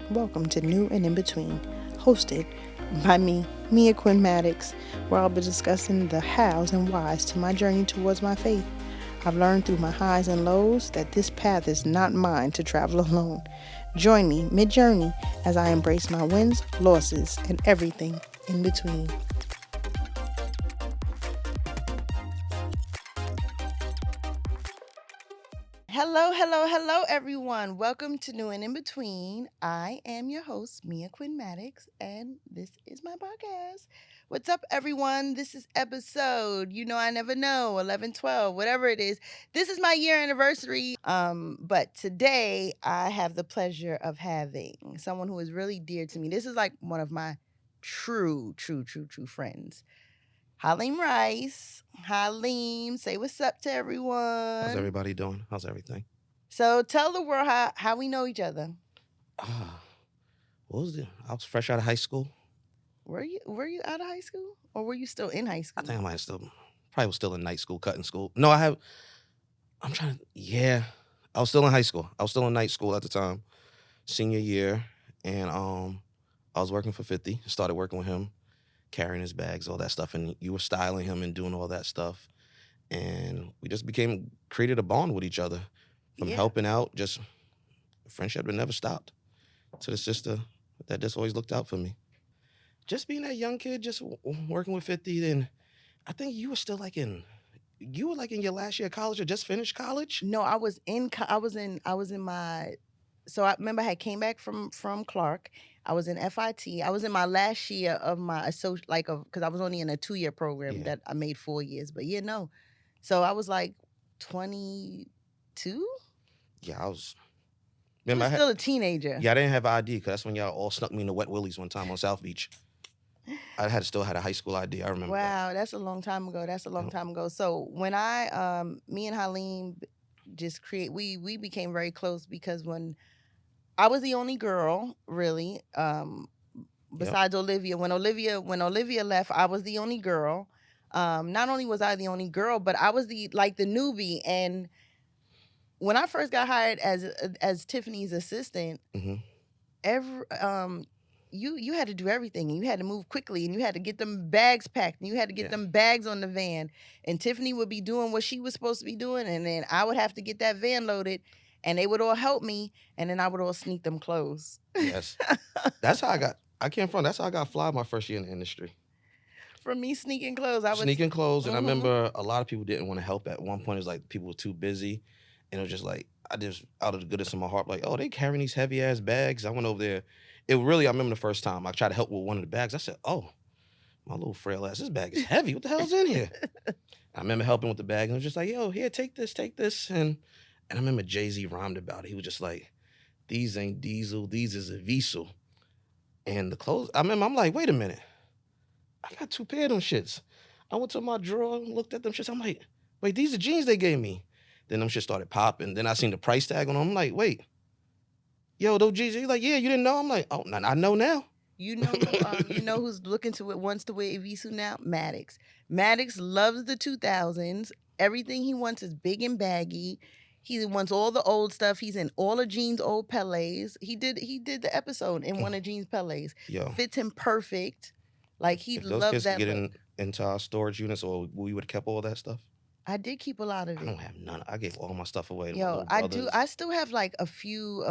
Welcome to New and In Between, hosted by me, Mia Quinn Maddox, where I'll be discussing the hows and whys to my journey towards my faith. I've learned through my highs and lows that this path is not mine to travel alone. Join me mid journey as I embrace my wins, losses, and everything in between. Hello, everyone. Welcome to New and In Between. I am your host, Mia Quinn Maddox, and this is my podcast. What's up, everyone? This is episode, I never know, 11, 12, whatever it is. This is my year anniversary. But today I have the pleasure of having someone who is really dear to me. This is like one of my true friends. Halim Rice. Halim, say what's up to How's everyone. everybody doing? How's everything? So tell the world how we know each other. Ah, what was it? I was fresh out of high school. Were you out of high school or were you still in high I school? think I might have still probably was still in night school, cutting school. No, I have. I'm trying to. Yeah, I was still in high school. I was still in night school at the time, senior year, and I was working for 50. Started working with him, carrying his bags, all that stuff, and you were styling him and doing all that stuff, and we just created a bond with each other from Yeah. helping out. Just friendship that never stopped. To the sister that just always looked out for me. Just being that young kid, just working with 50, and I think you were like in your last year of college or just finished college. No, I was in my so I remember I had came back from Clark. I was in FIT. I was in my last year of my associate because I was only in a 2-year program Yeah, that I made 4 years. But yeah, no. So I was like 22. yeah, I was. You Remember, were still a teenager. yeah, I didn't have ID because that's when y'all all snuck me in the Wet Willies one time on South Beach. Still had a high school ID. I remember that. Wow, that's a long time ago. That's a long Yep. time ago. So when me and Halim just we became very close because when I was the only girl, really, Yep. besides Olivia. When Olivia left, I was the only girl. Not only was I the only girl, but I was the newbie. And when I first got hired as Tiffany's assistant, Hmm. every you had to do everything, and you had to move quickly, and you had to get them bags packed, and you had to get Yeah. them bags on the van, and Tiffany would be doing what she was supposed to be doing, and then I would have to get that van loaded, and they would all help me, and then I would all sneak them clothes. Yes. That's how I got. I came from. That's how I got fly my first year in the industry. From me sneaking clothes, I was. Sneaking clothes, and I Hmm. remember a lot of people didn't want to help. At one point, it was like people were too busy, and it was just like I just out of the goodness of my heart, like, oh, they carrying these heavy ass bags. I went over there. It really, I remember the first time I tried to help with one of the bags. I said, oh, my little frail ass, this bag is heavy. What the hell's in here? I remember helping with the bag, and it was just like, yo, here, take this, and I remember Jay Z rhymed about it. He was just like, these ain't diesel, these is a diesel. And the clothes, I remember, I'm like, wait a minute, I got two pair of them shits. I went to my drawer, looked at them shits. I'm like, wait, these are jeans they gave me. Then them shit started popping. Then I seen the price tag on them. I'm like, wait, yo, those jeans. He's like, yeah, you didn't know. I'm like, oh, I know now. Who's looking to it wants to wear Evisu now? Maddox. Maddox loves the 2000s. Everything he wants is big and baggy. He wants all the old stuff. He's in all of Jean's old Pelés. He did the episode in one of Jean's Pelés. Yo, Fits him perfect. Like he if those loves kids could that get look. into our storage units, or we would have kept all that stuff. I did keep a lot of I it. don't have none. I gave all my stuff away to my Yo, little I do. brothers. I still have like a few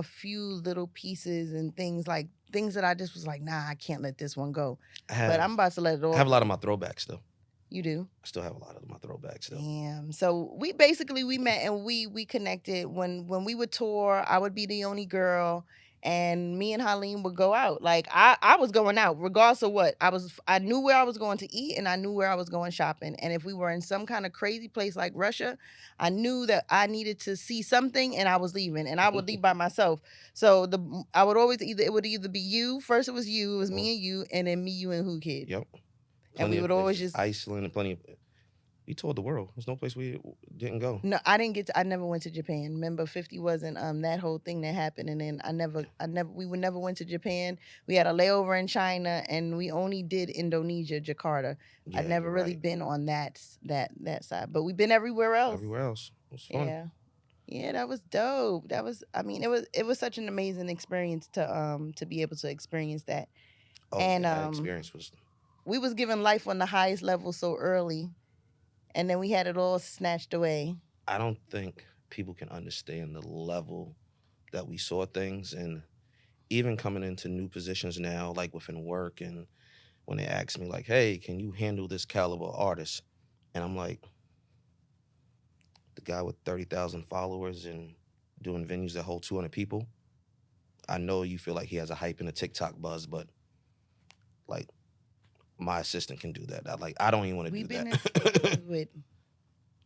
little pieces and things that I just was like, nah, I can't let this one go. I But have I'm about to let it I all have a lot of go. my throwbacks still. You do. I still have a lot of my throwbacks still. Damn. So we met and we connected when we would tour. I would be the only girl, and me and Halim would go out. Like I was going out regardless of what. I knew where I was going to eat, and I knew where I was going shopping. And if we were in some kind of crazy place like Russia, I knew that I needed to see something, and I was leaving, and I would leave by myself. So I would always it would either be you first. It was you. It was me and you, and then me, you, and Who Kid. Yep. And Plenty we of would always places. just. Iceland and plenty of. We toured the world. There's no place we didn't go. No, I didn't get to. I never went to Japan. Remember, 50 wasn't that whole thing that happened, and then we would never went to Japan. We had a layover in China, and we only did Indonesia, Jakarta. Yeah, I'd never you're really right. been on that side, but we've been everywhere else. Everywhere else. It was fun. Yeah. Yeah, that was dope. That was, I mean, it was such an amazing experience to be able to experience that. Oh And yeah, that experience was. we was given life on the highest level so early, and then we had it all snatched away. I don't think people can understand the level that we saw things, and even coming into new positions now, like within work, and when they ask me like, "Hey, can you handle this caliber artist?" and I'm like, the guy with 30,000 followers and doing venues that hold 200 people. I know you feel like he has a hype and a TikTok buzz, but like my assistant can do that. I don't even want to We've do been in spaces that. with,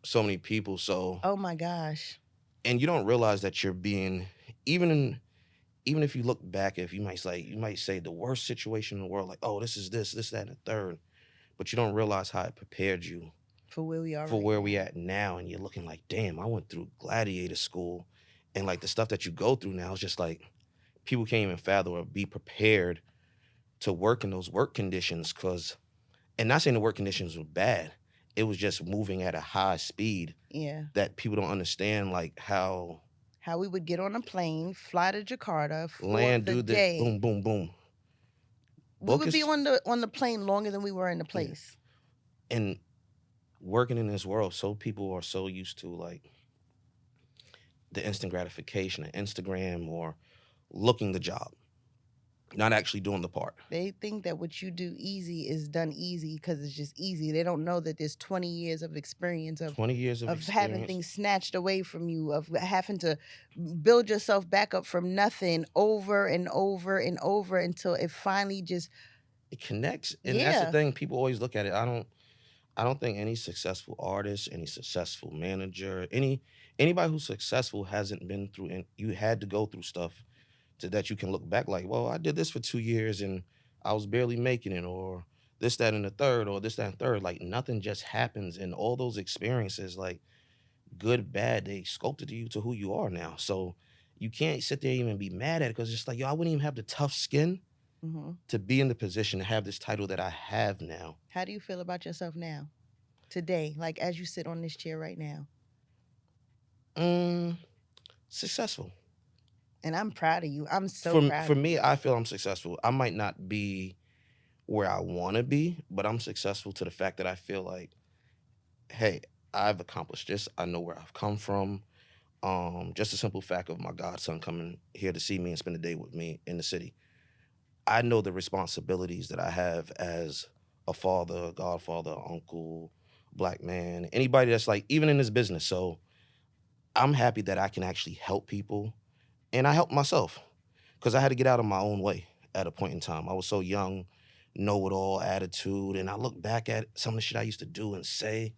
So many people. So, oh my gosh. and you don't realize that you're being, even in, even if you look back, if you might say the worst situation in the world, like, oh, this is this, that, and the third, but you don't realize how it prepared you For where we are for right where we now. at now, and you're looking like, damn, I went through gladiator school, and like the stuff that you go through now is just like people can't even fathom or be prepared to work in those work conditions. Cause, and not saying the work conditions were bad, it was just moving at a high speed Yeah. that people don't understand, like how How we would get on a plane, fly to Jakarta for land, the do this, boom, day. boom, boom, We book would be us. on the plane longer than we were in the Yeah. place. And working in this world, so people are so used to like the instant gratification of Instagram or looking the job, not actually doing the part. They think that what you do easy is done easy because it's just easy. They don't know that there's 20 years of experience 20 years of of having experience. things snatched away from you, of having to build yourself back up from nothing over and over and over until it finally just, It connects, and that's the yeah. thing. People always look at it. I don't think any successful artist, any successful manager, anybody who's successful hasn't been through, and you had to go through stuff to that you can look back like, well, I did this for 2 years and I was barely making it, or this, that, and the third, or this, that, and third. Like nothing just happens, and all those experiences, like good, bad, they sculpted you to who you are now. So you can't sit there and even be mad at it because it's just like, yo, I wouldn't even have the tough skin Hmm. to be in the position to have this title that I have now. How do you feel about yourself now, today, like as you sit on this chair right now? Mm, successful. And I'm proud of you. I'm so For proud of me, you. I feel I'm successful. I might not be where I want to be, but I'm successful to the fact that I feel like, hey, I've accomplished this. I know where I've come from. Just a simple fact of my godson coming here to see me and spend the day with me in the city. I know the responsibilities that I have as a father, godfather, uncle, black man, anybody that's like even in this business. So I'm happy that I can actually help people, and I help myself because I had to get out of my own way at a point in time. I was so young, know it all attitude, and I look back at some of the shit I used to do and say,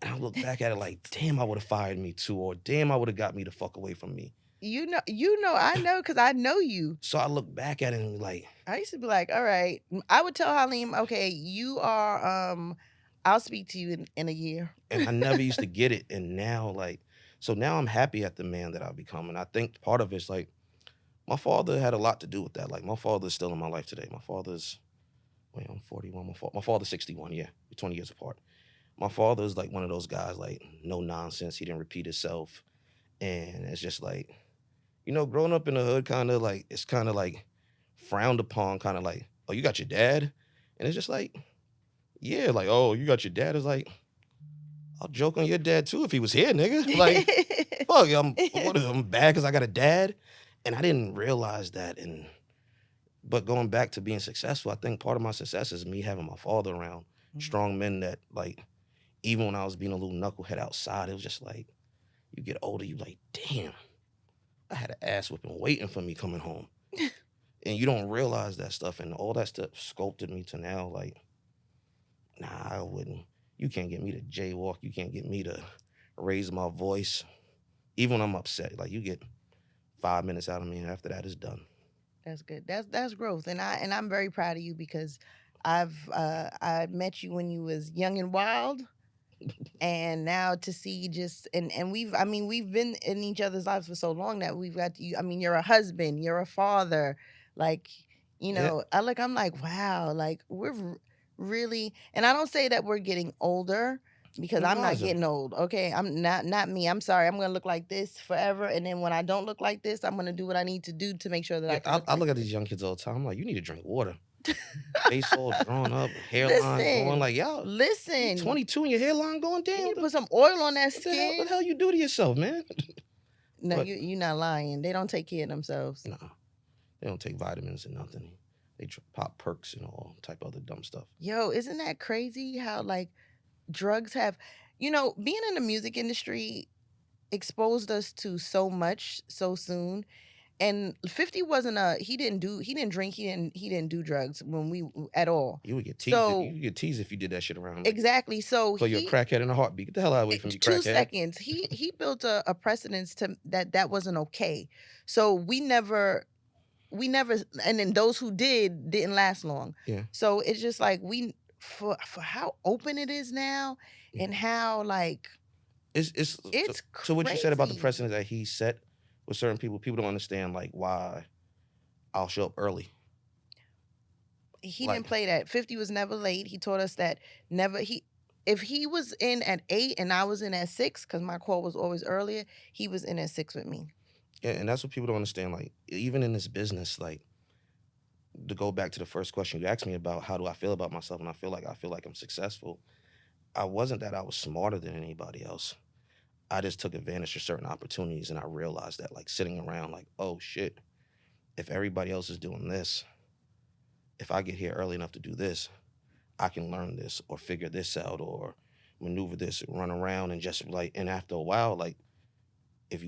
and I look back at it like, damn, I would have fired me too, or damn, I would have got me the fuck away from me. I know because I know you. So I look back at it and be like, I used to be like, all right. I would tell Halim, okay, you are I'll speak to you in a year. and I never used to get it. And now, like, so now I'm happy at the man that I've become. And I think part of it's like my father had a lot to do with that. Like, my father is still in my life today. My father's, wait, I'm 41. My father's 61. Yeah, we're 20 years apart. My father is like one of those guys, like, no nonsense. He didn't repeat himself. And it's just like, growing up in the hood, kind of like, it's kind of like frowned upon, kind of like, oh, you got your dad? And it's just like, yeah, like, oh, you got your dad? It's like, I'll joke on your dad too if he was here, nigga. Like, fuck, I'm bad because I got a dad. And I didn't realize that. But going back to being successful, I think part of my success is me having my father around. Mhm. Strong men that, like, even when I was being a little knucklehead outside, it was just like, you get older, you like, damn, I had an ass whipping waiting for me coming home. And you don't realize that stuff. And all that stuff sculpted me to now, like, nah, I wouldn't. You can't get me to jaywalk. You can't get me to raise my voice. Even when I'm upset, like, you get 5 minutes out of me, and after that, it's done. That's good. That's growth, and I'm very proud of you because I met you when you was young and wild, and now to see just and we've been in each other's lives for so long that we've got you. I mean, you're a husband, you're a father, like Yeah. I'm like wow, like really, and I don't say that we're getting older. because And I'm not wiser. getting old. Okay, I'm not me. I'm sorry. I'm gonna look like this forever, and then when I don't look like this, I'm gonna do what I need to do to make sure that Yeah, I can look I like look at this. these young kids all the time. I'm like, you need to drink water. Face all drawn up, hairline going Listen, like, y'all, you listen. 22 and your hairline going You down. need to put some oil on that What the hell? What skin. the hell you do to yourself, man? No, But you not lying. They don't take care of themselves. no, they don't take vitamins and nothing. They pop perks and all type of other dumb stuff. Yo, isn't that crazy how like drugs have, being in the music industry exposed us to so much so soon. And 50 wasn't a he didn't drink, he didn't do drugs when we at all. You would get teased. You So would get teased if you did that shit around. Like, exactly. So call you a he crackhead in a heartbeat. Get the hell out away from me, two crackhead. seconds. He built a precedence to that wasn't okay. So we never, and then those who didn't last long. Yeah. So it's just like for how open it is now, Yeah. and how like It's it's so what you said about the crazy. precedent that he set with certain people. People don't understand like why I'll show up early. He Like didn't play that. 50 was never late. He taught us that never he if he was in at 8 and I was in at 6 cuz my call was always earlier, he was in at 6 with me. yeah, and that's what people don't understand. Like even in this business, like to go back to the first question you asked me about how do I feel about myself, and I feel like I'm successful. I wasn't that I was smarter than anybody else. I just took advantage of certain opportunities, and I realized that like sitting around like, oh shit, if everybody else is doing this, if I get here early enough to do this, I can learn this or figure this out or maneuver this and run around and just like, and after a while, like if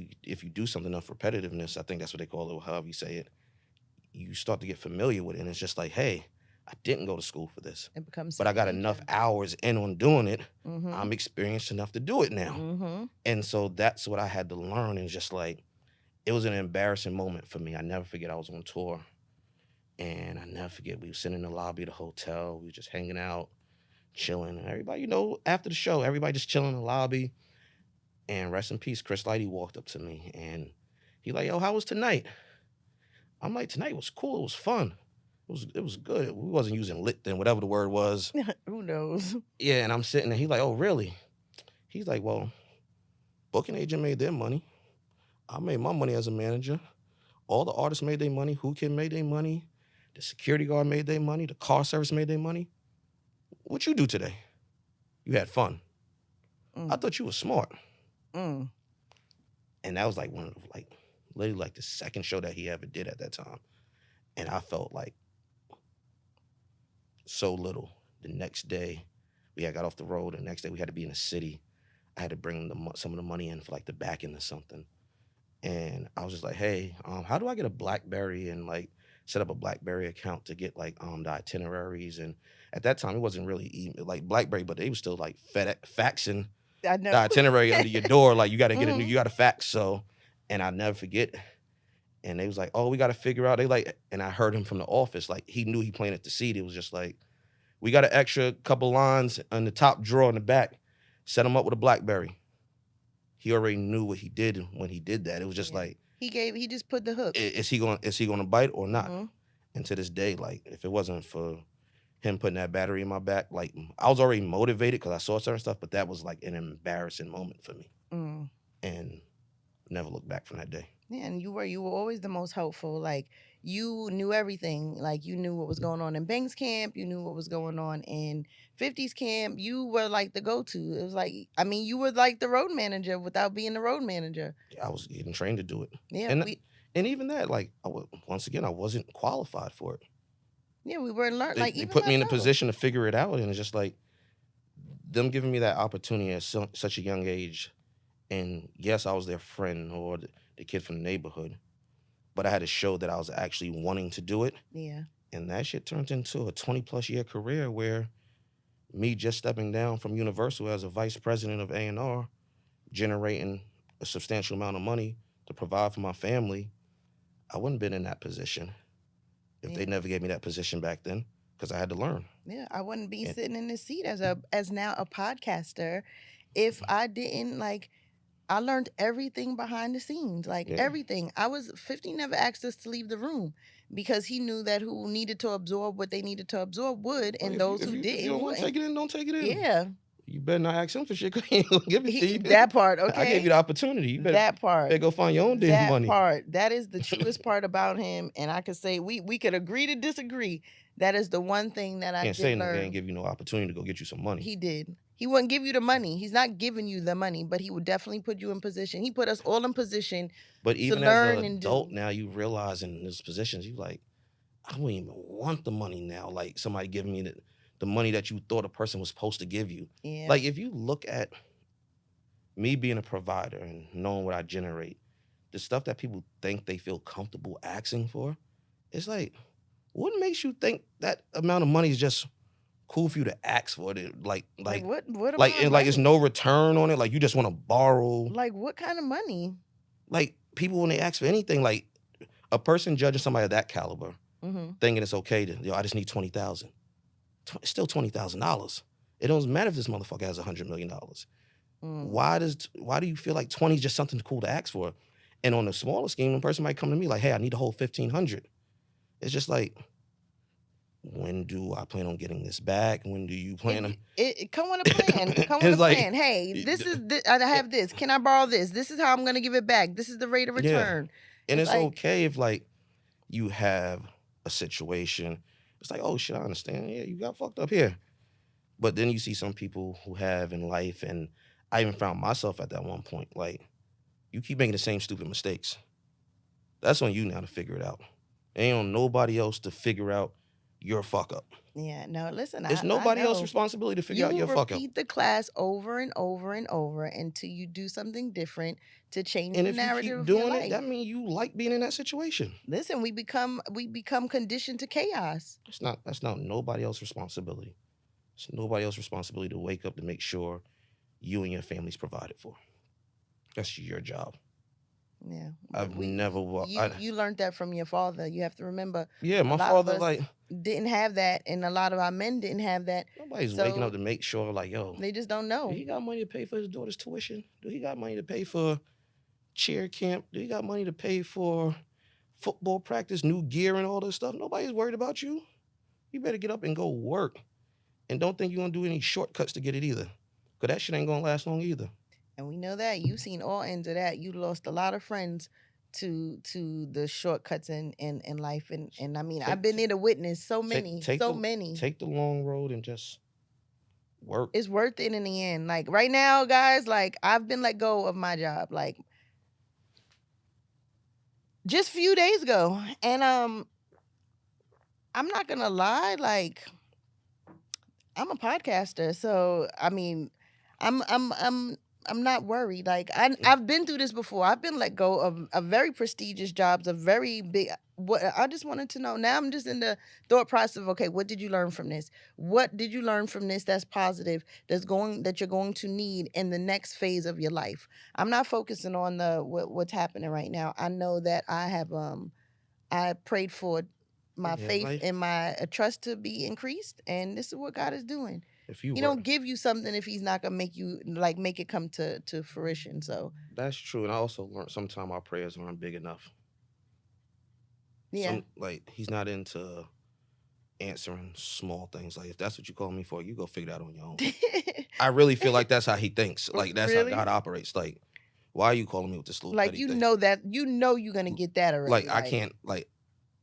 you do something enough repetitiveness, I think that's what they call it, or however you say it, you start to get familiar with it. And it's just like, hey, I didn't go to school for this, It becomes but I second got enough nature. hours in on doing it. Mhm. I'm experienced enough to do it now. Mhm. And so that's what I had to learn. And just like, it was an embarrassing moment for me. I never forget I was on tour. And I never forget we were sitting in the lobby of the hotel. We were just hanging out, chilling. And everybody, after the show, everybody just chilling in the lobby. And rest in peace, Chris Lighty walked up to me and he like, yo, how was tonight? I'm like, tonight was cool. It was fun. It was good. We wasn't using lit then, whatever the word was. Who knows? Yeah, and I'm sitting there. He like, oh, really? He's like, well, booking agent made their money. I made my money as a manager. All the artists made their money. Who Can made their money. The security guard made their money. The car service made their money. What you do today? You had fun. I Mm. thought you were smart. Mm. And that was like one of like literally like the second show that he ever did at that time. And I felt like so little. The next day, we had got off the road. The next day, we had to be in the city. I had to bring some of the money in for like the back end or something. And I was just like, hey, how do I get a BlackBerry and like set up a BlackBerry account to get like the itineraries? And at that time, it wasn't really even like BlackBerry, but they were still like faxing I the know. itinerary under your door. Like you got to get Mhm. you got to fax. So, and I never forget. And they was like, oh, we got to figure out. They like, and I heard him from the office. Like he knew he planted the seed. It was just like, we got an extra couple lines on the top drawer in the back. Set him up with a BlackBerry. He already knew what he did when he did that. It was just Yeah. like, He just put the hook. is he going to bite or not? Mhm. And to this day, like if it wasn't for him putting that battery in my back, like I was already motivated because I saw certain stuff, but that was like an embarrassing moment for me, Mm. and never looked back from that day. Yeah, and you were always the most helpful. Like you knew everything. Like you knew what was going on in Banks camp. You knew what was going on in 50's camp. You were like the go-to. It was like, I mean, you were like the road manager without being the road manager. I was getting trained to do it, Yeah, and even that, like once again, I wasn't qualified for it. we were learned, They, like they even put me in a myself. position to figure it out, and it's just like them giving me that opportunity at such a young age. And yes, I was their friend or the kid from the neighborhood, but I had to show that I was actually wanting to do it. Yeah. And that shit turned into a 20 plus year career where me just stepping down from Universal as a vice president of A&R, generating a substantial amount of money to provide for my family, I wouldn't have been in that position if Yeah. they never gave me that position back then because I had to learn. Yeah, I wouldn't be And sitting in this seat as now a podcaster if I didn't like I learned everything behind the scenes, like yeah, everything. I was 50 never asked us to leave the room because he knew that who needed to absorb what they needed to absorb would, like and if you those if who you if you don't didn't want to wouldn't. take it in, don't take it in. Yeah. You better not ask him for shit 'cause he ain't gonna give it to you. That part, I gave you okay? the opportunity. You That better part. go find your own damn That money. part. That is the truest part about him, and I could say we could agree to disagree. That is the one thing that I Can't did say no, they learn. ain't give you no opportunity to go get you some money. He did. He wouldn't give you the money. He's not giving you the money, but he would definitely put you in position. He put us all in position But to even as an learn and adult do. now, you realize in those positions, you like, I don't even want the money now. Like somebody giving me the money that you thought a person was supposed to give you. Yeah. Like if you look at me being a provider and knowing what I generate, the stuff that people think they feel comfortable asking for, it's like, what makes you think that amount of money is just cool for you to ask for it? Like what like amount of and like it's money? no return on it. Like you just want to borrow. Like what kind of money? Like people when they ask for anything, like a person judging somebody of that caliber, Mm-hmm. thinking it's okay to, I just need 20,000. It's still $20,000. It doesn't matter if this motherfucker has $100 million. Why do you feel like 20 is just something cool to ask for? And on a smaller scheme, a person might come to me like, hey, I need a whole 1,500. It's just like, when do I plan on getting this back? When do you plan on? It come with a plan. Come with It's a like, plan. Hey, I have this. Can I borrow this? This is how I'm gonna give it back. This is the rate of yeah. return. And it's like, okay if like you have a situation. It's like, oh shit, I understand. Yeah, you got fucked up here. But then you see some people who have in life, and I even found myself at that one point, like, you keep making the same stupid mistakes. That's on you now to figure it out. Ain't on nobody else to figure out your fuck up. Yeah, no, listen, It's I nobody else's know. responsibility to figure out You your fuck up. repeat the class over and over and over until you do something different to change And the if you narrative keep of your doing it, life. that means you like being in that situation. Listen, we become conditioned to chaos. That's not nobody else's responsibility. It's nobody else's responsibility to wake up to make sure you and your family's provided for. That's your job. Yeah, I've never you learned that from your father. You have to remember. Yeah, my a lot of father us like didn't have that, and a lot of our men didn't have that. nobody's So waking up to make sure like, yo, they just don't do know. he got money to pay for his daughter's tuition? Do he got money to pay for cheer camp? Do he got money to pay for football practice, new gear, and all this stuff? Nobody's worried about you. You better get up and go work. And don't think you're gonna do any shortcuts to get it either. Cause that shit ain't gonna last long either. And we know that you've seen all ends of that. You lost a lot of friends to the shortcuts in life, and I mean, I've been there to witness so many. Take the long road and just work. It's worth it in the end. Like right now, guys, like I've been let go of my job, like just a few days ago, and I'm not gonna lie, like I'm a podcaster, so I mean, I'm not worried. Like I've been through this before. I've been let go of very prestigious jobs, a very big. What I just wanted to know. Now I'm just in the thought process of, okay, what did you learn from this? What did you learn from this that's positive, that you're going to need in the next phase of your life? I'm not focusing on what's happening right now. I know that I prayed for my faith and my trust to be increased, and this is what God is doing. He don't give you something if he's not gonna make it come to fruition. So that's true. And I also learned sometimes our prayers aren't big enough. yeah, like he's not into answering small things. Like if that's what you call me for, you go figure that on your own. I really feel like that's how he thinks. Like that's Really? how God operates. Like, why are you calling me with this little like petty thing? know you're gonna get that already. Like I can't like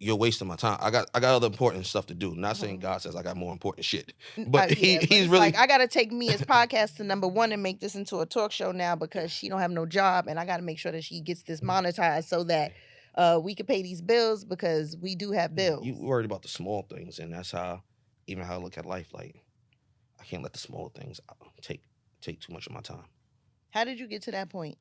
you're wasting my time. I got other important stuff to do. Not saying God says I got more important shit, but he's really like I gotta take me as podcast to number one and make this into a talk show now because she don't have no job, and I gotta make sure that she gets this monetized so that we can pay these bills because we do have bills. You worried about the small things, and that's how I look at life. Like I can't let the small things take too much of my time. How did you get to that point?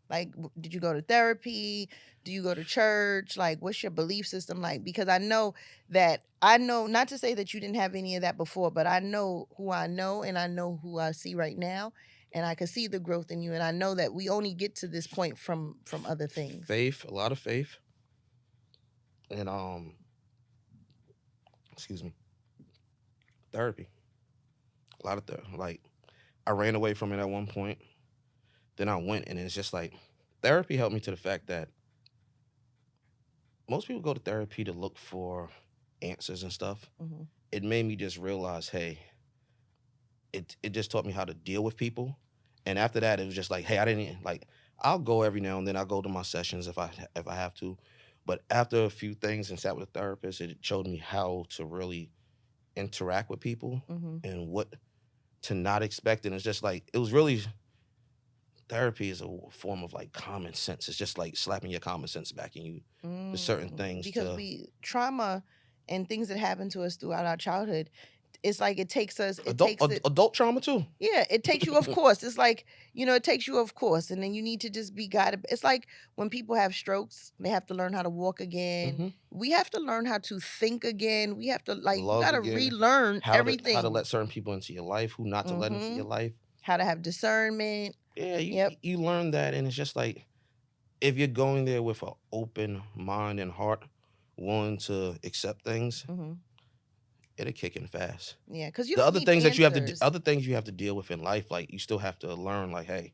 Like, did you go to therapy? Do you go to church? Like, what's your belief system like? Because I know, not to say that you didn't have any of that before, but I know who I know and I know who I see right now. And I can see the growth in you. And I know that we only get to this point from other things. Faith, a lot of faith. And, excuse me, therapy. A lot of therapy. Like, I ran away from it at one point. Then I went, and it's just like, therapy helped me to the fact that most people go to therapy to look for answers and stuff. Mm-hmm. It made me just realize, hey, it just taught me how to deal with people. And after that, it was just like, hey, I didn't like. I'll go every now and then. I'll go to my sessions if I have to. But after a few things and sat with a therapist, it showed me how to really interact with people Mm-hmm. and what to not expect. And it's just like it was really therapy is a form of like common sense. It's just like slapping your common sense back in you. There's certain things Because to we trauma and things that happen to us throughout our childhood, it's like it takes us, it adult takes it. adult trauma too. Yeah, it takes you off course. It's like, it takes you off course. And then you need to just be guided. It's like when people have strokes, they have to learn how to walk again. Hmm. We have to learn how to think again. We have to, like, you Love got to again. relearn How to everything. let certain people into your life, who not to let into Mm-hmm. your life. How to have discernment. Yeah, you Yep. you learn that, and it's just like if you're going there with an open mind and heart, willing to accept things, Mm-hmm. it'll kick in fast. Yeah, because you The don't other need things that you have to answers. other things you have to deal with in life, like you still have to learn, like, hey,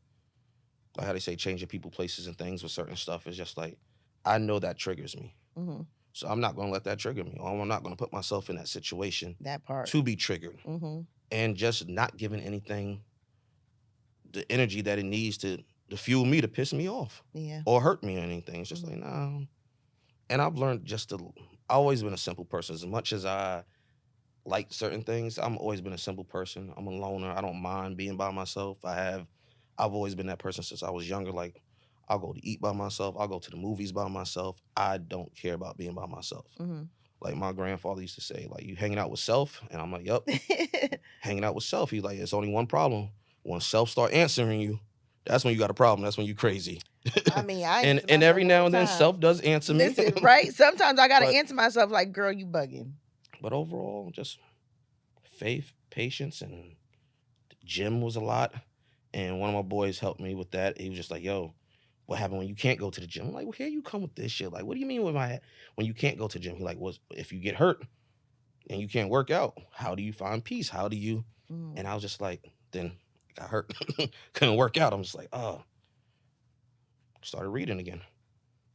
like how they say, changing people, places, and things with certain stuff is just like I know that triggers me, Mm-hmm. so I'm not going to let that trigger me, or I'm not going to put myself in that situation That part. to be triggered, Mm-hmm. and just not giving anything the energy that it needs to fuel me to piss me off Yeah. or hurt me or anything. It's just Mhm. like, nah. And I've learned just to I've always been a simple person. As much as I like certain things, I'm always been a simple person. I'm a loner. I don't mind being by myself. I've always been that person since I was younger. Like I'll go to eat by myself. I'll go to the movies by myself. I don't care about being by myself. Mm-hmm. Like my grandfather used to say, like, you hanging out with self? And I'm like, yup, hanging out with self. He's like, it's only one problem. When self start answering you, that's when you got a problem. That's when you crazy. I mean, I and answer and myself every all now the and then time. self does answer me. Listen, right? Sometimes I gotta but answer myself like, girl, you bugging. but overall, just faith, patience, and gym was a lot. And one of my boys helped me with that. He was just like, yo, what happened when you can't go to the gym? I'm like, well, here you come with this shit. Like, what do you mean when you can't go to the gym? He like, was if you get hurt and you can't work out, how do you find peace? How do you? Mm. And I was just like, then I got hurt, couldn't work out. I'm just like, oh, started reading again.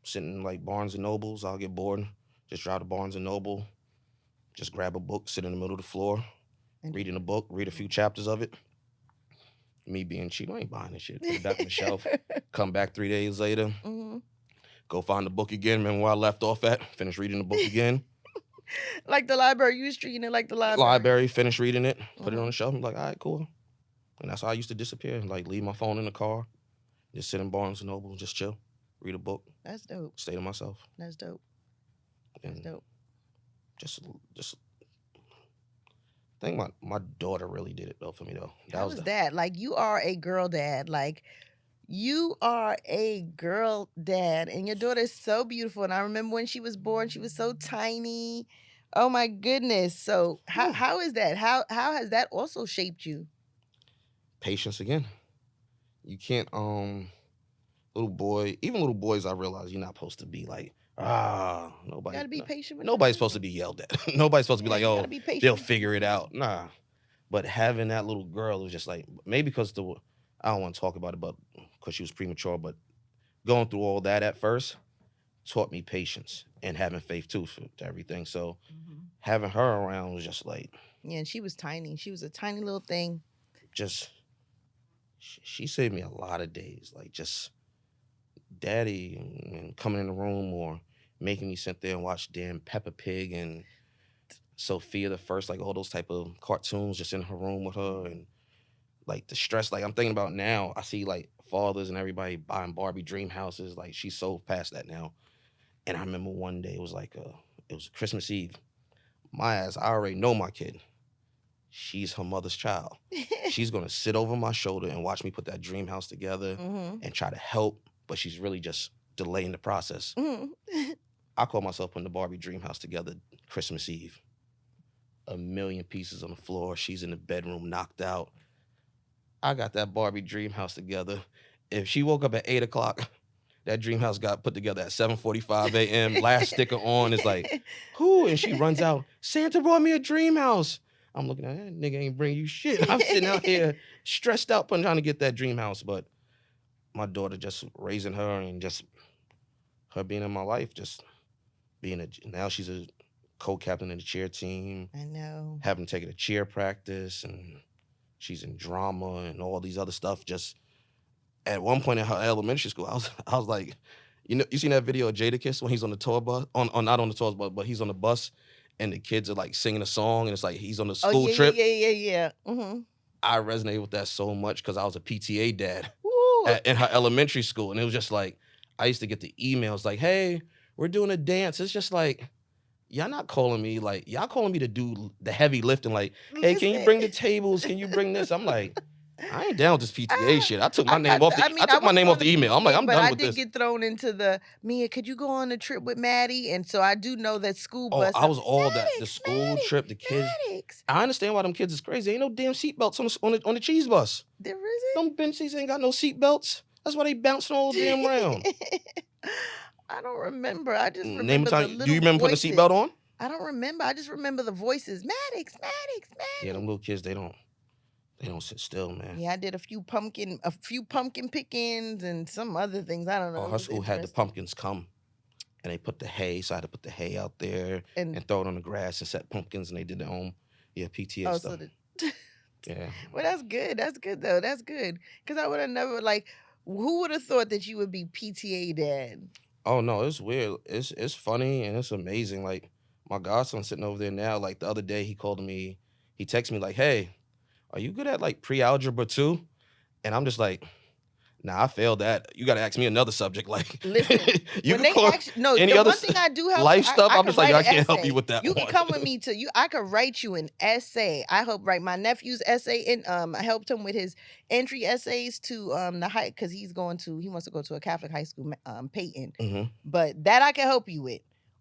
Sitting in like Barnes and Nobles, I'll get bored, just drive to Barnes and Noble, just grab a book, sit in the middle of the floor, And reading a book, read a few chapters of it. Me being cheap, I ain't buying this shit. Put it back on the shelf. Come back 3 days later, Mhm. go find the book again. Remember where I left off at? Finish reading the book again. Like the library, you was treating it like the library. Library, finish reading it, put it on Mhm. the shelf. I'm like, all right, cool. And that's how I used to disappear. Like leave my phone in the car, just sit in Barnes and Noble, just chill, read a book, That's dope. stay to myself, That's dope. That's and dope. just I think my daughter really did it though for me though. That How was is the that? Like, you are a girl dad. Like, you are a girl dad, and your daughter is so beautiful. And I remember when she was born, she was so tiny. Oh my goodness. So how Whew. how is that? How has that also shaped you? Patience again. You can't even little boys, I realize you're not supposed to be like, You gotta be patient with your nobody's supposed to baby. be yelled at. Nobody's supposed to be Yeah, like, you gotta oh, be they'll patient with your figure it baby. out. Nah. But having that little girl was just like maybe because I don't want to talk about it, but because she was premature, but going through all that at first taught me patience and having faith too to everything. So Mhm. having her around was just like Yeah, and she was tiny. She was a tiny little thing. just she saved me a lot of days. Like just daddy and coming in the room or making me sit there and watch damn Peppa Pig and Sophia the First, like all those type of cartoons just in her room with her and like the stress. Like I'm thinking about now, I see like fathers and everybody buying Barbie dream houses. Like she's so past that now. And I remember one day it was Christmas Eve. My ass, I already know my kid. She's her mother's child. She's gonna sit over my shoulder and watch me put that dream house together Mhm. and try to help, but she's really just delaying the process. Mhm. I call myself putting the Barbie dream house together Christmas Eve. A million pieces on the floor. She's in the bedroom, knocked out. I got that Barbie dream house together. If she woke up at 8 o'clock, that dream house got put together at 7:45 a.m. Last sticker on is like, who? And she runs out. Santa brought me a dream house. I'm looking at that nigga ain't bring you shit. I'm sitting out here stressed out trying to get that dream house. But my daughter just raising her and just her being in my life, just being now she's a co-captain in the cheer team, I know. having taken a cheer practice and She's in drama and all these other stuff. Just at one point in her elementary school, I was like, you seen that video of Jadakiss when he's on the tour bus, on not on the tour bus, but he's on the bus, and the kids are like singing a song, and it's like he's on the Oh school yeah, yeah, trip. yeah, yeah, yeah. Mm-hmm. I resonated with that so much because I was a PTA dad Woo. in her elementary school, and it was just like I used to get the emails like, "Hey, we're doing a dance." It's just like y'all not calling me, like y'all calling me to do the heavy lifting. Like, hey, can you Listen. bring the tables? Can you bring this? I'm like, I ain't down with this PTA shit. I took my I name got. off the. I I mean, I took my wasn't name off on the the email. I'm like, PTA, I'm but done I with did this. get thrown into the Mia. Could you go on a trip with Maddie? And so I do know that school Oh, bus. I was all that. The Maddox, school trip, the kids. Maddox. I understand why them kids is crazy. Ain't no damn seatbelts on the cheese bus. There Them benches ain't got no seatbelts. That's why they bouncing all damn round. isn't. I don't remember. I just Name a remember the time. Do little you remember putting a voices. seatbelt on? I don't remember. I just remember the voices. Maddox, Maddox, Yeah, them Maddox. little kids, they don't sit still, man. Yeah, I did a few pumpkin pickings and some other things. I don't know. Oh, It her was school had the interesting. pumpkins come, and they put the hay, so I had to put the hay out there And and throw it on the grass and set pumpkins, and they did their own, PTA oh, stuff. so the Yeah. well, that's good. That's good though. That's good. Because I would have never like. Who would have thought that you would be PTA dad? Oh no, it's weird. It's funny and it's amazing. Like my godson sitting over there now. Like the other day, he called me. He texted me like, "Hey, are you good at like pre-algebra too?" And I'm just like, "Nah, I failed that. You got to ask me another subject. Like, Listen, you when can they call actually no, any the other one thing I do help, life stuff. I I'm can just like, write I an can't help you essay. with that You can one. come with me to you. I could write you an essay. I helped write my nephew's essay, and I helped him with his entry essays to the high because he wants to go to a Catholic high school, Peyton. hmm But that I can help you with.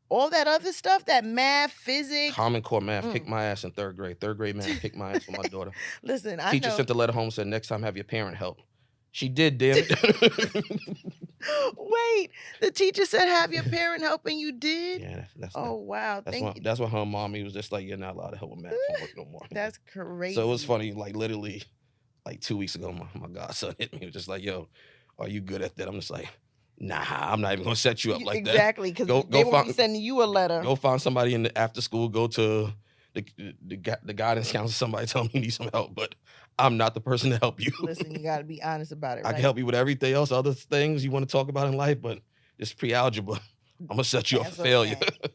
All that other stuff, that math, physics. Common Core math Mm. kicked my ass in third grade. Third grade math kicked my ass with my daughter. Listen, I Teacher know. sent a letter home and said, next time have your parent help. She did, damn it. Wait, the teacher said have your parent help, and you did. Yeah, Oh wow, thank you. that's what her mommy was just like, you're not allowed to help with math homework no more. That's crazy. So it was funny, like literally, like 2 weeks ago, my godson hit me. He was just like, yo, are you good at that? I'm just like, nah, I'm not even gonna set you up like that. Exactly, because Go they won't be find sending you a letter. go find somebody in the after school, go to the guidance counselor, somebody tell me you need some help, but I'm not the person to help you. Listen, you got to be honest about it, I right? can help you with everything else, other things you want to talk about in life, but this pre-algebra, I'm gonna set you up for failure. Okay.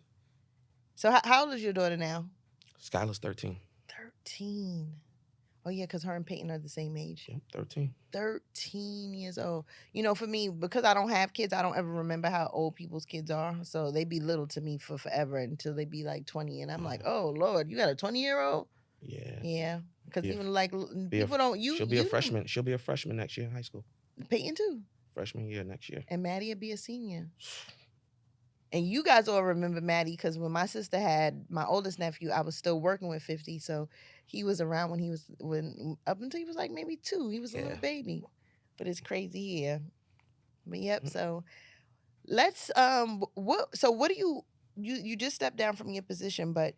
So how old is your daughter now? Skylar's 13. 13. Oh yeah, because her and Peyton are the same age. Yeah, 13. 13 years old. You know, for me, because I don't have kids, I don't ever remember how old people's kids are. So they be little to me for forever until they be like 20. And I'm like, oh Lord, you got a 20-year-old? Yeah. Yeah. Because Be a- even like people don't you She'll be a you freshman. She'll be a freshman next year in high school. Peyton too. Freshman year next year. And Maddie will be a senior. And you guys all remember Maddie because when my sister had my oldest nephew, I was still working with 50. So he was around when up until he was like maybe 2. He was a little Yeah. baby. But it's crazy here. But yep, so let's what do you just stepped down from your position, but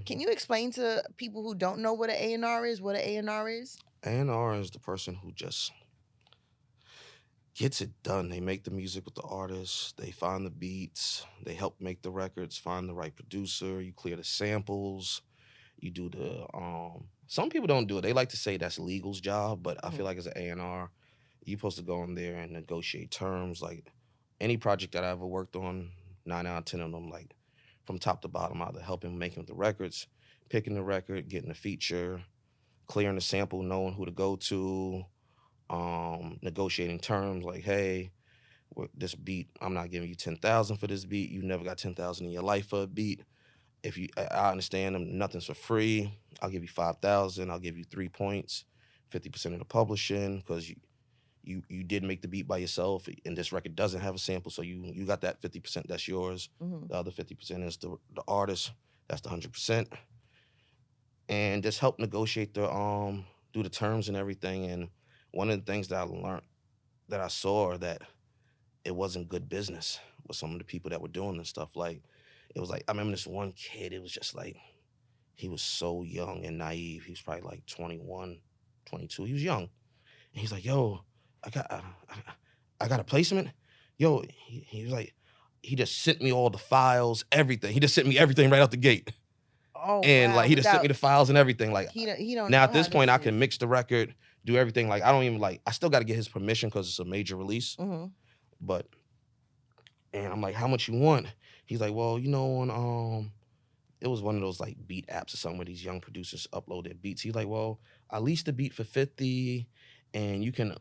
can you explain to people who don't know what an A&R is, what an A&R is? A&R is the person who just gets it done. They make the music with the artists. They find the beats. They help make the records, find the right producer. You clear the samples. You do the some people don't do it. They like to say that's legal's job, but I feel like as an A&R, you're supposed to go in there and negotiate terms. Like any project that I ever worked on, 9 out of 10 of them, like from top to bottom, either helping making the records, picking the record, getting the feature, clearing the sample, knowing who to go to, negotiating terms like, hey, this beat, I'm not giving you 10,000 for this beat. You never got 10,000 in your life for a beat. If you, I understand them, nothing's for free. I'll give you 5,000. I'll give you 3 points, 50% of the publishing, because you did make the beat by yourself, and this record doesn't have a sample, so you got that 50%. That's yours. Mm-hmm. The other 50% is the artist. That's the 100%. And just help negotiate the do the terms and everything. And one of the things that I learned, that I saw, that it wasn't good business with some of the people that were doing this stuff. Like it was like I remember this one kid. It was just like he was so young and naive. He was probably like 21, 22. He was young, and he's like, "Yo, I got a placement." Yo, he was like, he just sent me all the files, everything. He just sent me everything right out the gate. Oh And like wow! he just sent me Without the files and everything. Like he don't now know at how this point, this I is. can mix the record, do everything. Like I don't even like. I still got to get his permission because it's a major release. Mm-hmm. But and I'm like, how much you want? He's like, well, on it was one of those like beat apps or something where these young producers upload their beats. He's like, well, I leased the beat for 50, and you can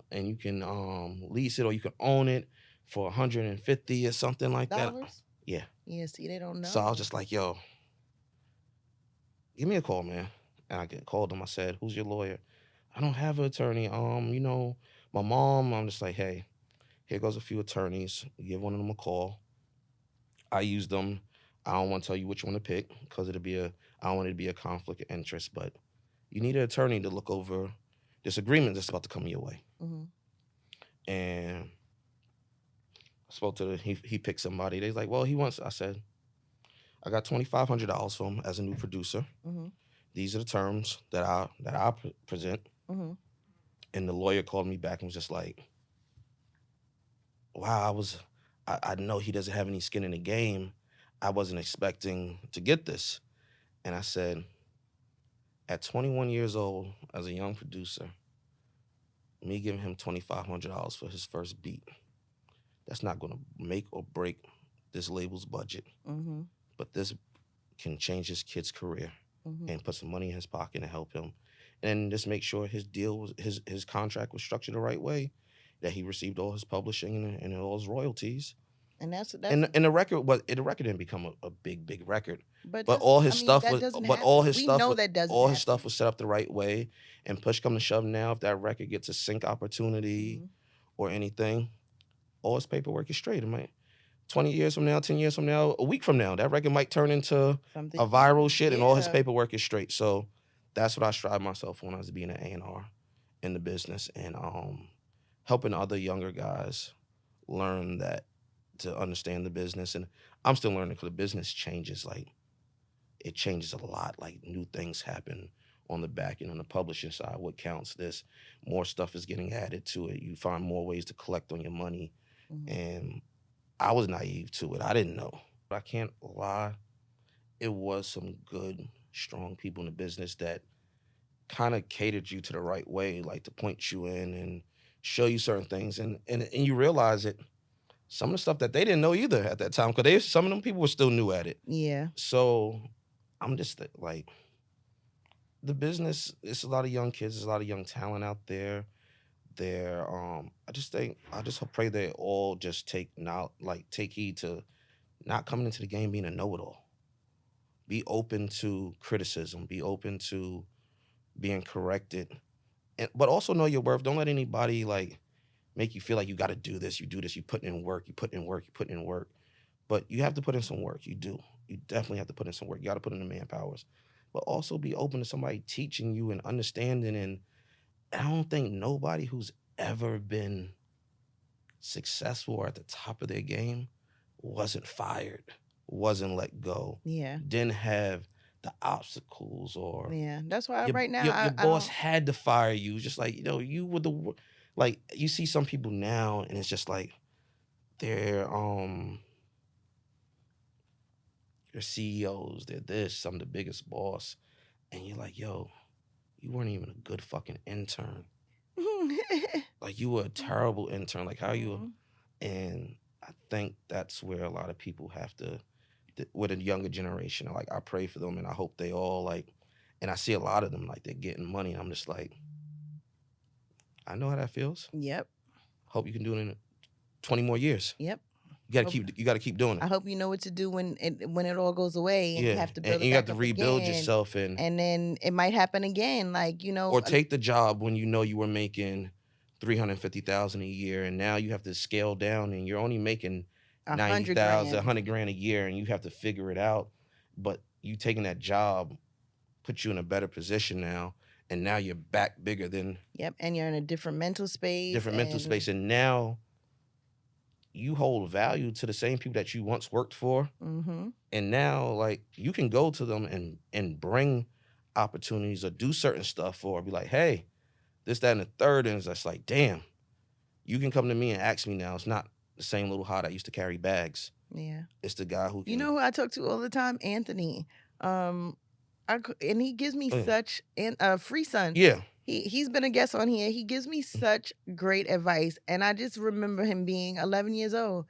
lease it or you can own it for 150 or something like that. Dollars? Yeah. Yeah. See, they don't So I was know. just like, yo, give me a call, man. And I called him. I said, who's your lawyer? I don't have an attorney. My mom. I'm just like, hey, here goes a few attorneys. Give one of them a call. I use them. I don't want to tell you which one to pick because I don't want it to be a conflict of interest, but you need an attorney to look over this agreement that's about to come your way. Mm-hmm. And I spoke to he picked somebody. They was like, well, he wants. I said, I got $2,500 for him as a new producer. Mm-hmm. These are the terms that I present. Mm-hmm. And the lawyer called me back and was just like, wow, I know he doesn't have any skin in the game. I wasn't expecting to get this. And I said, at 21 years old, as a young producer, me giving him $2,500 for his first beat, that's not going to make or break this label's budget. Mm-hmm. But this can change his kid's career Mm-hmm. and put some money in his pocket and help him. And just make sure his deal was his contract was structured the right way, that he received all his publishing and all his royalties. And that's And the record didn't become a big record, but but that's all I his mean stuff that was doesn't but all happen. his We stuff know was that doesn't all his stuff happen. was set up the right way. And push come to shove now, if that record gets a sync opportunity Mm-hmm. or anything, all his paperwork is straight. It might 20 years from now, 10 years from now, a week from now, that record might turn into Something a viral shit and all his yeah. paperwork is straight. So that's what I strive myself on as being an A&R in the business and helping other younger guys learn that to understand the business. And I'm still learning because the business changes. Like it changes a lot. Like new things happen on the back end on the publishing side. What counts? This more stuff is getting added to it. You find more ways to collect on your money. Mm-hmm. And I was naive to it. I didn't know. But I can't lie. It was some good, strong people in the business that kind of catered you to the right way, like to point you in and show you certain things. And you realize it. Some of the stuff that they didn't know either at that time, because some of them people were still new at it. Yeah. So I'm just like, the business, it's a lot of young kids, there's a lot of young talent out there. I just pray they all just take heed to not coming into the game being a know-it-all. Be open to criticism, be open to being corrected. But also know your worth. Don't let anybody like make you feel like you got to do this. You do this. You put in work. You put in work. You put in work. But you have to put in some work. You do. You definitely have to put in some work. You got to put in the manpowers. But also be open to somebody teaching you and understanding. And I don't think nobody who's ever been successful or at the top of their game wasn't fired, wasn't let go, Yeah. didn't have the obstacles or Yeah. That's why your right now your, your I boss don't. had to fire you. Just like, you were like you see some people now and it's just like they're CEOs, they're this, I'm the biggest boss. And you're like, yo, you weren't even a good fucking intern. Like you were a terrible intern. Like how you and I think that's where a lot of people have to with a younger generation. Like I pray for them and I hope they all like and I see a lot of them like they're getting money. And I'm just like, I know how that feels. Yep. Hope you can do it in 20 more years. Yep. You gotta keep doing I it. hope you know what to do when it all goes away and you Yeah. have to And build it you have back to up rebuild again. yourself and then it might happen again. Like, or take the job when you know you were making 350,000 a year and now you have to scale down and you're only making 100 90,000, grand. 100 grand a year and you have to figure it out. But you taking that job put you in a better position now and now you're back bigger than Yep. And you're in a different mental space. and now you hold value to the same people that you once worked for. Mm-hmm. And now like you can go to them and bring opportunities or do certain stuff or be like, hey, this, that, and the third. And it's just like, damn, you can come to me and ask me now. It's not the same little hot I used to carry bags. Yeah. It's the guy who can. You know who I talk to all the time? Anthony. And he gives me Yeah. such and Free Son. Yeah. He's been a guest on here. He gives me such great advice, and I just remember him being 11 years old,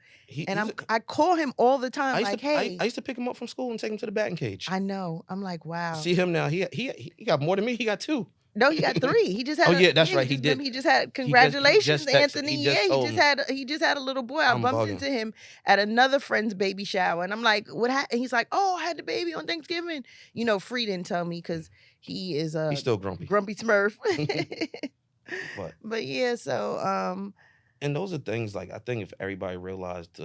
and He's. I call him all the time, I used like, to. I "Hey." used to pick him up from school and take him to the batting cage. I know. I'm like, wow. See him now. He got more than me. He got 2. No, he got 3. He just Oh had yeah, that's yeah. right. He did. He just had He congratulations, just texted. He Anthony. just Yeah, told me. he just had a little boy. I I'm bumped bugging. into him at another friend's baby shower, and I'm like, what happened? And he's like, oh, I had the baby on Thanksgiving. Free didn't tell me because he is a He's still grumpy. grumpy Smurf. But But yeah, so and those are things like I think if everybody realized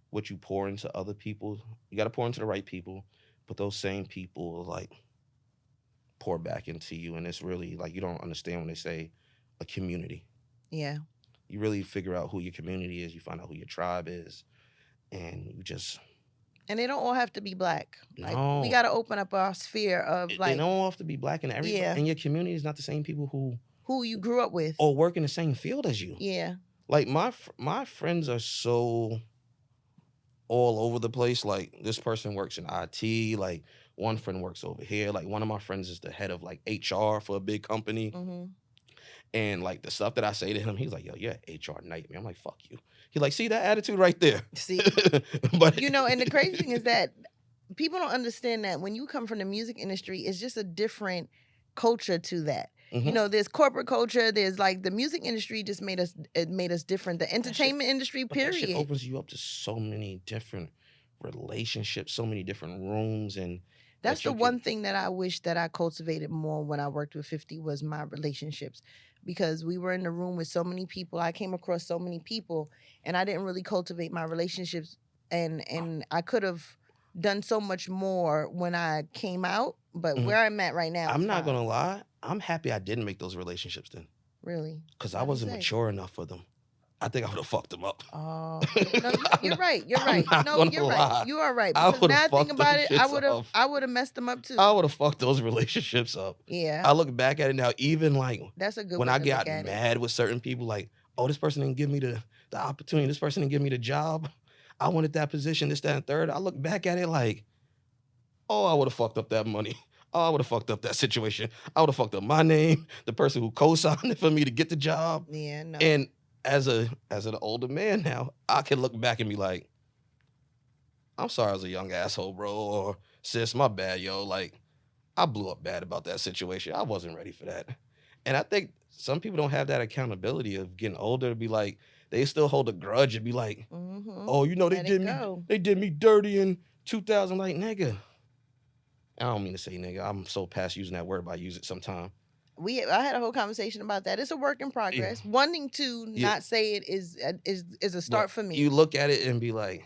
what you pour into other people, you got to pour into the right people, but those same people like pour back into you, and it's really like you don't understand when they say a community. yeah. You really figure out who your community is. You find out who your tribe is, and you just And they don't all have to be black. Like we no. got to open up our sphere of They like don't have to be black, and everybody yeah, and your community is not the same people who you grew up with. or work in the same field as you. Yeah. Like my friends are so all over the place. Like this person works in IT. Like one friend works over here. Like one of my friends is the head of like HR for a big company. Hmm. And like the stuff that I say to him, he's like, "Yo, you're an HR nightmare." I'm like, "Fuck you." He like, see that attitude right there. See, But and the crazy thing is that people don't understand that when you come from the music industry, it's just a different culture to that. Mhm. There's corporate culture. There's like the music industry just made us different. The That shit, entertainment industry, but that shit period. opens you up to so many different relationships, so many different rooms, and That's that the you can. one thing that I wish that I cultivated more when I worked with 50 was my relationships. Because we were in the room with so many people. I came across so many people and I didn't really cultivate my relationships and I could have done so much more when I came out. But Mhm. where I'm at right now is I'm not fine. gonna lie. I'm happy I didn't make those relationships then, Really. because I Why'd you wasn't say? mature enough for them. I think I would have fucked them up. Oh, no, I'm you're not, right. You're I'm right. not No, gonna you're right. lie. You are right. I Because would have now I think fucked them about it, shits up. I would have messed them up too. I would have fucked those relationships up. Yeah, I look back at it now, even like that's a good when way I to look got at it. mad with certain people, like, oh, this person didn't give me the opportunity, this person didn't give me the job. I wanted that position, this, that, and third. I look back at it like, oh, I would have fucked up that money. Oh, I would have fucked up that situation. I would have fucked up my name, the person who co-signed it for me to get the job. Yeah, no. And as an older man now, I can look back and be like, I'm sorry I was a young asshole, bro, or sis, my bad, yo. Like, I blew up bad about that situation. I wasn't ready for that. And I think some people don't have that accountability of getting older to be like, they still hold a grudge and be like, Mm-hmm. oh, Let it go. they did me dirty in 2000. Like, nigga. I don't mean to say nigga. I'm so past using that word, but I use it sometime. I had a whole conversation about that. It's a work in progress. Wanting to Yeah. not say it is a start But for me. you look at it and be like,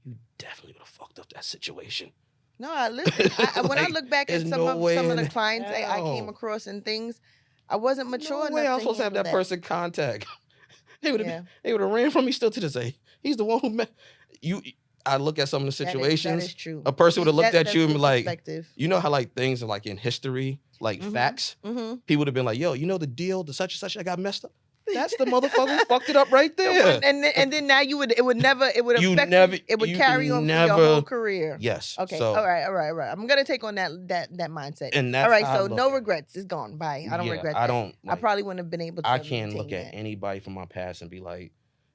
you definitely would have fucked up that situation. No, I listen. When I Like, look back at there's some no of way some of in the clients that I came hell. across and things, I wasn't mature No way enough I'm to supposed to have handle that person contact. They would Yeah, have ran from me still to this day. He's the one who met you. I look at some of the that situations. is true. A person would have looked at That's you and good be like, perspective. you know how like things are like in history, like facts. Mm-hmm. People would have been like, yo, you know the deal, the such and such that got messed up. That's the motherfucker who fucked it up right there. And then now it would You affect never, it would you carry on for your never, whole career. yes. Okay. So, All right. I'm gonna take on that mindset. and that's All right. how I So look no at it. regrets. It's gone. Bye. I don't Yeah, regret I that. don't I like. probably wouldn't have been able to I can't look maintain at that. anybody from my past and be like,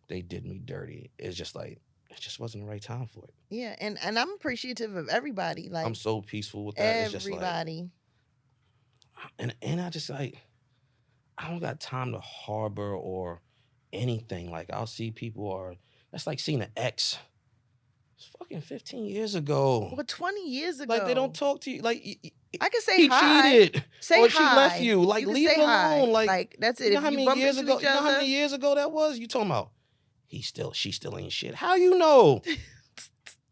they did me dirty. It's just like it just wasn't the right time for it. Yeah, and I'm appreciative of everybody. Like I'm so peaceful with that. It's just like, everybody. and I just like I don't got time to harbor or anything. Like I'll see people or that's like seeing an ex. It's fucking 15 years ago. Well, 20 years ago. Like they don't talk to you. Like I can say he hi. cheated. Say or hi. she left you. Like can leave say it hi. alone. Like that's it. you know If how you many bump years into ago? each You know how other, many years ago that was? You talking about? She still ain't shit. How you know?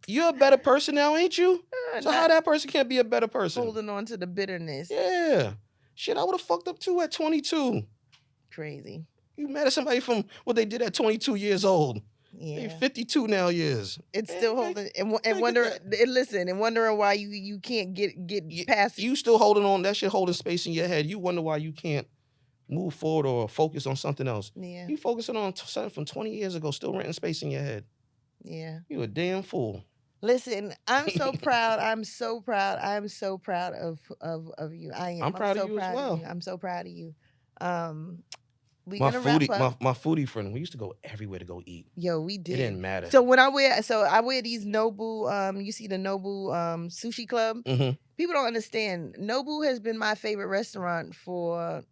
You're a better person now, ain't you? So how that person can't be a better person? holding on to the bitterness. Yeah. Shit, I would have fucked up too at 22. Crazy. You mad at somebody from what they did at 22 years old. Yeah. They 52 now years. It's still holding and wondering. Listen, and wondering why you can't get past it. You still holding on. That shit holding space in your head. You wonder why you can't move forward or focus on something else. Yeah. You focusing on something from 20 years ago, still renting space in your head. Yeah. You a damn fool. Listen, I'm so proud. I'm so proud. I'm so proud of you. I I'm am. I'm proud of so you as proud of well. you. I'm so proud of you. Um, we're My gonna wrap foodie, up. my foodie friend, we used to go everywhere to go eat. Yo, we It did. didn't matter. So when I wear these Nobu, you see the Nobu sushi club. Hmm. People don't understand. Nobu has been my favorite restaurant for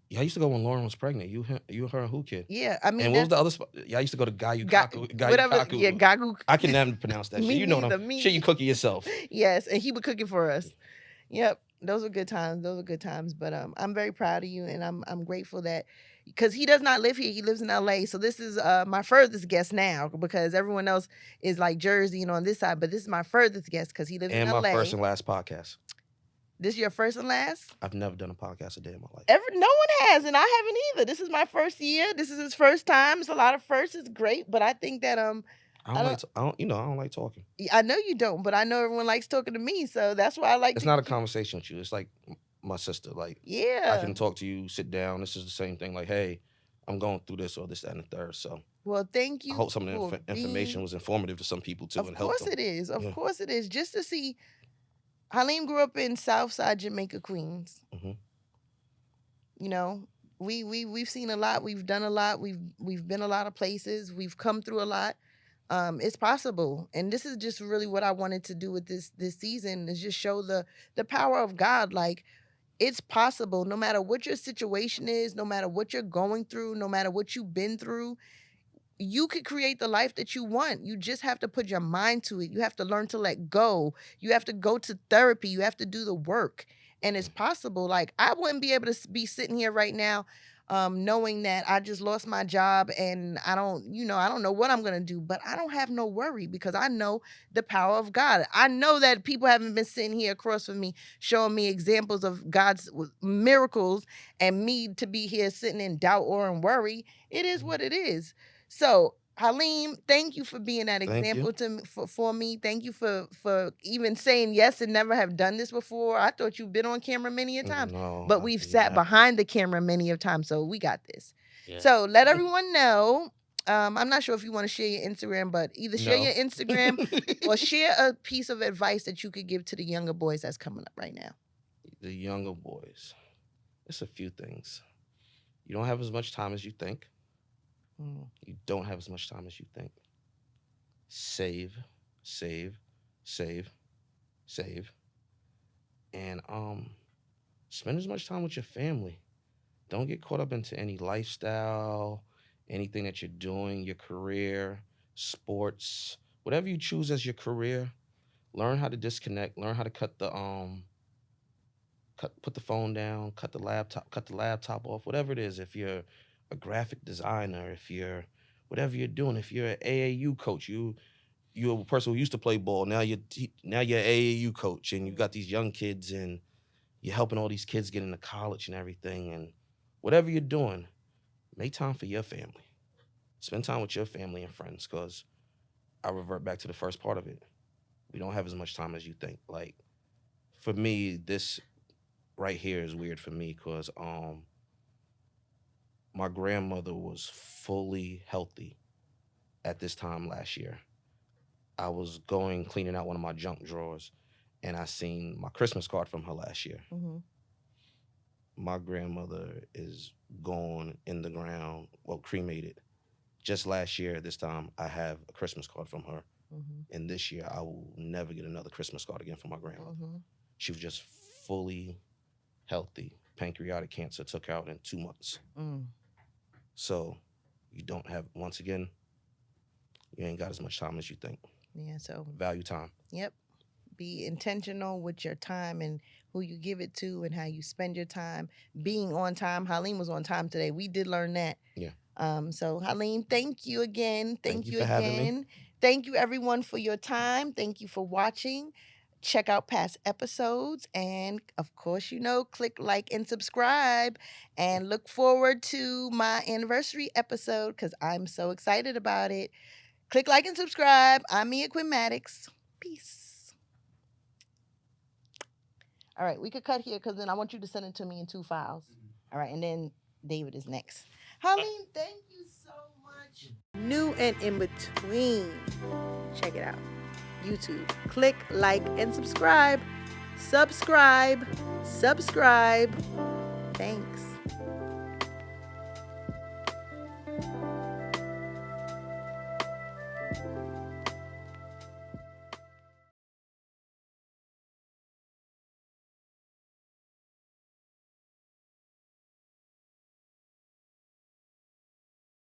Yeah, I used to go when Lauren was pregnant. You, her, and who kid? yeah. I mean And what was that's the other spot? Yeah, I used to go to got Gayukaku. whatever. Yeah, Gayukaku. gagu. I can never pronounce that shit. Me You know what I'm. neither. Me Shit, you neither. cook it yourself. Yes, and he would cook it for us. Yep, those were good times. Those were good times. But I'm very proud of you, and I'm grateful that because he does not live here. He lives in L.A. So this is my furthest guest now because everyone else is like Jersey and on this side, but this is my furthest guest because he lives in And my first L.A. and last podcast. This your first and last? I've never done a podcast a day in my life. No one has, and I haven't either. This is my first year. This is his first time. It's a lot of firsts. It's great, but I think that I I don't don't. like. I don't. You know, I don't like talking. I know you don't, but I know everyone likes talking to me, so that's why I like It's to. not a conversation with you. It's like my sister. Like I Yeah. can talk to you, sit down. This is the same thing. Like, hey, I'm going through this or this, that, and the third. So Well, thank I you hope some of the for information being. was informative to some people too Of and helped course them. it is. Of Yeah. course it is. Just to see, Halim grew up in Southside Jamaica, Queens. Hmm. You know, we've seen a lot. We've done a lot. We've been a lot of places. We've come through a lot. It's possible, and this is just really what I wanted to do with this season is just show the power of God. Like it's possible, no matter what your situation is, no matter what you're going through, no matter what you've been through, you could create the life that you want. You just have to put your mind to it. You have to learn to let go. You have to go to therapy. You have to do the work. And it's possible. Like I wouldn't be able to be sitting here right now knowing that I just lost my job and I don't know what I'm going to do, but I don't have no worry because I know the power of God. I know that people haven't been sitting here across from me showing me examples of God's miracles and me to be here sitting in doubt or in worry. It is what it is. So, Halim, thank you for being that Thank you. example for me. Thank you for even saying yes and never have done this before. I thought you've been on camera many a times, No, but we've sat yeah, behind the camera many of times, so we got this. yeah. So let everyone know. I'm not sure if you want to share your Instagram, but either share No. your Instagram or share a piece of advice that you could give to the younger boys that's coming up right now. The younger boys. It's a few things. You don't have as much time as you think. Mm. You don't have as much time as you think. Save, save, save, save, and spend as much time with your family. Don't get caught up into any lifestyle, anything that you're doing, your career, sports, whatever you choose as your career. Learn how to disconnect. Learn how to put the phone down, cut the laptop off, whatever it is. If you're a graphic designer, if you're whatever you're doing, if you're an AAU coach, you're a person who used to play ball. Now you're an AAU coach, and you got these young kids, and you're helping all these kids get into college and everything. And whatever you're doing, make time for your family. Spend time with your family and friends, because I revert back to the first part of it. We don't have as much time as you think. Like for me, this right here is weird for me because my grandmother was fully healthy at this time last year. I was going cleaning out one of my junk drawers, and I seen my Christmas card from her last year. Mm-hmm. My grandmother is gone in the ground, well, cremated. Just last year at this time, I have a Christmas card from her. Mm-hmm. And this year, I will never get another Christmas card again from my grandmother. Mm-hmm. She was just fully healthy. Pancreatic cancer took her out in 2 months. Mm. So you don't have, once again, you ain't got as much time as you think. Yeah. So Value time. yep. Be intentional with your time and who you give it to and how you spend your time. Being on time. Halim was on time today. We did learn that. Yeah. So Halim, thank you again. Thank Thank you you for having me. again. Thank you everyone for your time. Thank you for watching. Check out past episodes and of course, click like and subscribe and look forward to my anniversary episode because I'm so excited about it. Click like and subscribe. I'm Mia Quinn Maddox. Peace. All right, we could cut here because then I want you to send it to me in 2 files. All right, and then David is next. Halim, thank you so much. New and in between. Check it out. YouTube. Click, like, and subscribe. Subscribe. Subscribe. Thanks.